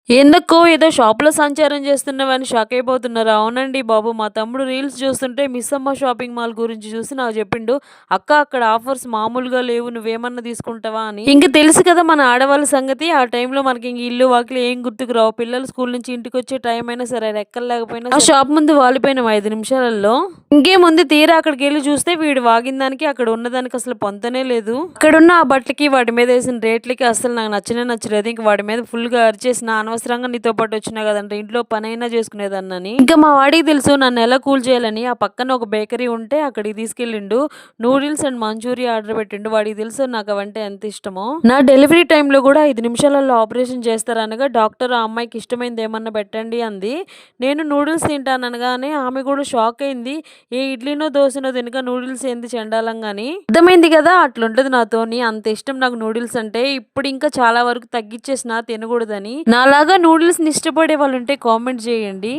ఎందుకో ఏదో షాప్‌లో సంచారం చేస్తున్నావని షాక్ అయిపోతున్నారు. అవునండి బాబు. మా తమ్ముడు రీల్స్ చూస్తుంటే మిస్సమ్మ షాపింగ్ మాల్ గురించి చూసి నాకు చెప్పిండు. అక్క అక్కడ ఆఫర్స్ మామూలుగా లేవు. నువ్వేమన్నా తీసుకుంటావా అని. ఇంక తెలుసు కదా మన ఆడవాళ్ళ సంగతి. ఆ టైంలో మనకి ఇంక ఇల్లు వాకిలి ఏం గుర్తుకు రావు. పిల్లలు స్కూల్ నుంచి ఇంటికొచ్చే టైం అయినా సరే రెక్కలు లేకపోయినా ఆ షాప్ ముందు వాలిపోయినాం 5 నిమిషాలలో. ఇంకేముంది తీరా అక్కడికెళ్లి చూస్తే వీడు వాగిన దానికి అక్కడ ఉన్నదానికి అసలు పొంతనే లేదు. అక్కడున్న ఆ బట్టలకి వాటి మీద వేసిన రేట్లకి అస్సలు నాకు నచ్చనే నచ్చలేదు. ఇంక వాడి మీద ఫుల్‌గా అరిచేసిన. అనవసరంగా నీతో పాటు వచ్చినా కదంట ఇంట్లో పనైనా చేసుకునేదాన్నని. ఇంకా మా వాడికి తెలుసు నన్ను ఎలా కూల్ చేయాలని. ఆ పక్కన ఒక బేకరీ ఉంటే అక్కడికి తీసుకెళ్ళిండు. నూడిల్స్ అండ్ మంచూరియా ఆర్డర్ పెట్టిండు. వాడికి తెలుసు నాకు అవంటే ఎంత ఇష్టమో. నా డెలివరీ టైంలో కూడా 5 నిమిషాలలో ఆపరేషన్ చేస్తారనగా డాక్టర్ ఆ అమ్మాయికి ఇష్టమైంది ఏమన్నా పెట్టండి అంది. నేను నూడిల్స్ తింటాననగానే ఆమె కూడా షాక్ అయింది. ఏ ఇడ్లీనో దోసనో తినక నూడిల్స్ ఏంది చెండాలంగాని. అర్థమైంది కదా అట్లుంటది నాతోని. అంత ఇష్టం నాకు నూడిల్స్ అంటే. ఇప్పుడు ఇంకా చాలా వరకు తగ్గిచ్చేసిన తినకూడదని. నాలాగా నూడిల్స్‌ని ఇష్టపడే వాళ్ళుంటే కామెంట్ చేయండి.